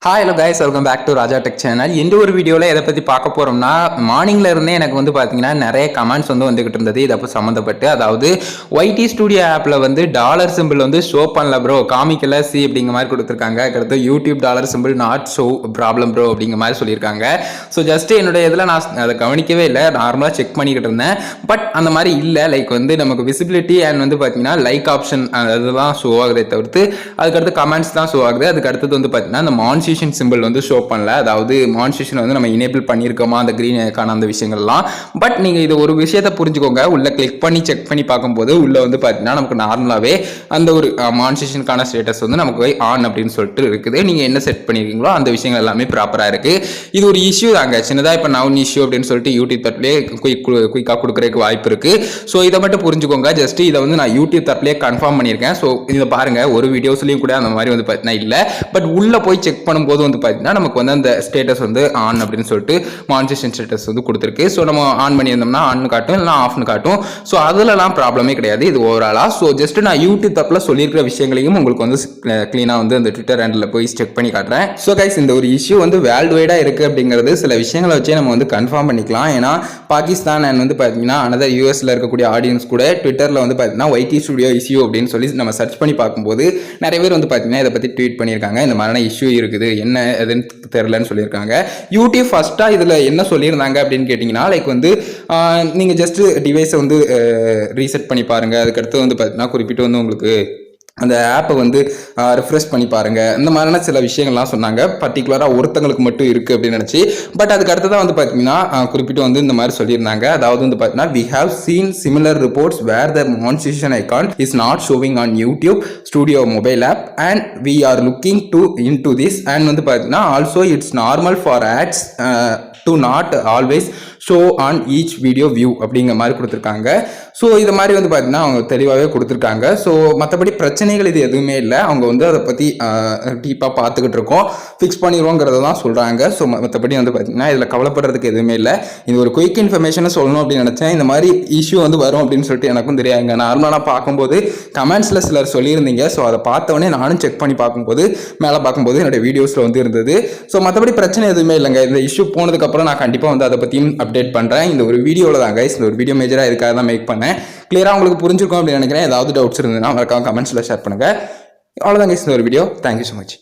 Hi hello guys, welcome back to Raja tech channel. இந்த ஒரு வீடியோவில் எதை பற்றி பார்க்க போகிறோம்னா, மார்னிங்கில் இருந்தே எனக்கு வந்து பார்த்தீங்கன்னா நிறைய கமெண்ட்ஸ் வந்துகிட்டு இருந்தது இதை சம்மந்தப்பட்டு. அதாவது ஒய்டி ஸ்டுடியோ ஆப்பில் வந்து டாலர் சிம்பிள் வந்து ஷோ பண்ணல ப்ரோ, காமிக்கல சி அப்படிங்கிற மாதிரி கொடுத்துருக்காங்க. அடுத்து YouTube dollar simple not show problem bro அப்படிங்கிற மாதிரி சொல்லியிருக்காங்க. ஸோ ஜஸ்ட் என்னுடைய இதில் நான் அதை கவனிக்கவே இல்லை, நார்மலாக செக் பண்ணிக்கிட்டு இருந்தேன். பட் அந்த மாதிரி இல்லை. லைக் வந்து நமக்கு விசிபிலிட்டி அண்ட் வந்து பார்த்தீங்கன்னா லைக் ஆப்ஷன் அதுதான் ஷோ ஆகுதே தவிர்த்து அதுக்கடுத்து கமெண்ட்ஸ் தான் ஷோ ஆகுது. அதுக்கு அடுத்தது வந்து பார்த்தீங்கன்னா அந்த மான்சிஷன் சிம்பிள் வந்து ஷோ பண்ணல. அதாவது மான்சிஷன் வந்து நம்ம எனேபிள் பண்ணியிருக்கோமா அந்த கிரீன் ஐகான் அந்த விஷயங்கள்லாம். பட் நீங்கள் இது ஒரு விஷயத்தை புரிஞ்சுக்கோங்க, உள்ள கிளிக் பண்ணி செக் பண்ணி பார்க்கும்போது உள்ள வந்து பார்த்தீங்கன்னா நமக்கு நார்மலாகவே அந்த ஒரு மான்சிஷனுக்கான ஸ்டேட்டஸ் வந்து நமக்கு ஆன் அப்படின்னு சொல்லிட்டு இருக்குது. நீங்கள் என்ன செட் பண்ணியிருக்கீங்களோ அந்த விஷயங்கள் எல்லாமே ப்ராப்பராக இருக்குது. இது ஒரு இஷ்யூ தாங்க, சின்னதாக இப்போ நவுன் இஷ்யூ அப்படின்னு சொல்லிட்டு யூடியூப் தரப்புலேயே குயிக்காக கொடுக்குறதுக்கு வாய்ப்பு இருக்குது. ஸோ இதை மட்டும் புரிஞ்சுக்கோங்க. ஜஸ்ட் இதை வந்து நான் யூடியூப் தரப்புலேயே கன்ஃபார்ம் பண்ணியிருக்கேன். ஸோ இதை பாருங்கள், ஒரு வீடியோஸ்லையும் கூட அந்த மாதிரி வந்து பார்த்தீங்கன்னா இல்லை. பட் உள்ளே போய் செக் பண்ணும்போது வந்து பார்த்தீங்கன்னா நமக்கு வந்து அந்த ஸ்டேட்டஸ் வந்து ஆன் அப்படின்னு சொல்லிட்டு மானிட்டேஷன் ஸ்டேட்டஸ் வந்து கொடுத்துருக்கு. ஸோ நம்ம ஆன் பண்ணியிருந்தோம்னா ஆன் காட்டும், இல்லைனா ஆஃப்னு காட்டும். ஸோ அதெல்லாம் ப்ராப்ளமே கிடையாது இது ஓவராலாக. ஸோ ஜஸ்ட் நான் யூடியூப் தப்பில் சொல்லியிருக்கிற விஷயங்களையும் உங்களுக்கு வந்து க்ளீனாக வந்து அந்த ட்விட்டர் ஹேண்டில் போய் செக் பண்ணி காட்டுறேன். ஸோ கைஸ், இந்த ஒரு இஷ்யூ வந்து வேர்ல்டு வைடாக இருக்குது அப்படிங்கிறது சில விஷயங்களை வச்சே நம்ம வந்து கன்ஃபார்ம் பண்ணிக்கலாம். ஏன்னா பாகிஸ்தான் அண்ட் வந்து பார்த்தீங்கன்னா அனதர் யூஎஸ்ல இருக்கக்கூடிய ஆடியன்ஸ் கூட ட்விட்டரில் வந்து பார்த்தீங்கன்னா ஒய்டி ஸ்டுடியோ இஷ்யூ அப்படின்னு சொல்லி நம்ம சர்ச் பண்ணி பார்க்கும்போது நிறைய பேர் வந்து பார்த்தீங்கன்னா இதை பற்றி ட்வீட் பண்ணியிருக்காங்க. இந்த மாதிரியான இஷ்யூ இருக்குது, என்ன எதுன்னு தெரியலன்னு சொல்லியிருக்காங்க. யூடியூப் ஃபர்ஸ்டா இதுல என்ன சொல்லியிருந்தாங்க அப்படின்னு கேட்டீங்கன்னா, லைக் வந்து நீங்க ஜஸ்ட் டிவைஸை வந்து ரீசெட் பண்ணி பாருங்க, அதுக்கடுத்து வந்து பார்த்தீங்கன்னா குறிப்பிட்டு வந்து உங்களுக்கு அந்த ஆப்பை வந்து ரிஃப்ரெஷ் பண்ணி பாருங்க, இந்த மாதிரியான சில விஷயங்கள்லாம் சொன்னாங்க. பர்டிகுலராக ஒருத்தங்களுக்கு மட்டும் இருக்குது அப்படின்னு நினச்சி. பட் அதுக்கு அடுத்ததான் வந்து பார்த்தீங்கன்னா குறிப்பிட்டு வந்து இந்த மாதிரி சொல்லியிருந்தாங்க. அதாவது வந்து பார்த்தீங்கன்னா we have seen similar reports where the monetization icon is not showing on YouTube Studio mobile app and we are looking into this and வந்து பார்த்தீங்கன்னா also it's normal for ads to not always show on each video view அப்படிங்கிற மாதிரி கொடுத்துருக்காங்க. So இது மாதிரி வந்து பார்த்தீங்கன்னா அவங்க தெளிவாகவே கொடுத்துருக்காங்க. ஸோ மற்றபடி பிரச்சனைகள் இது எதுவுமே இல்லை. அவங்க வந்து அதை பற்றி டீப்பாக பார்த்துக்கிட்டு இருக்கோம், ஃபிக்ஸ் பண்ணிடுவோங்கிறத தான் சொல்கிறாங்க. ஸோ மற்றபடி வந்து பார்த்தீங்கன்னா இதில் கவலைப்படுறதுக்கு எதுவுமே இல்லை. இது ஒரு குயிக் இன்ஃபர்மேஷனை சொல்லணும் அப்படின்னு நினச்சேன். இந்த மாதிரி இஷ்யூ வந்து வரும் அப்படின்னு சொல்லிட்டு எனக்கும் தெரியாதுங்க. நார்மலாக பார்க்கும்போது கமெண்ட்ஸில் சிலர் சொல்லியிருந்தீங்க. ஸோ அதை பார்த்தவொடனே நானும் செக் பண்ணி பார்க்கும்போது மேலே பார்க்கும்போது என்னுடைய வீடியோஸில் வந்து இருந்தது. ஸோ மற்றபடி பிரச்சனை எதுவுமே இல்லைங்க. இந்த இஷ்யூ போனதுக்கப்புறம் நான் கண்டிப்பாக வந்து அதை பற்றியும் அப்டேட் பண்ணுறேன். இந்த ஒரு வீடியோவில் தான் கைஸ், இந்த ஒரு வீடியோ மேஜராக இதுக்காக தான் மேக் பண்ணேன். கிளியராக உங்களுக்கு புரிஞ்சிருக்கும் அப்படின்னு நினைக்கிறேன். ஏதாவது டவுட்ஸ் இருந்ததுன்னா மறக்காம கமெண்ட்ஸில் ஷேர் பண்ணுங்கள். அவ்வளோதான் கைஸ், இந்த ஒரு வீடியோ. Thank you so much.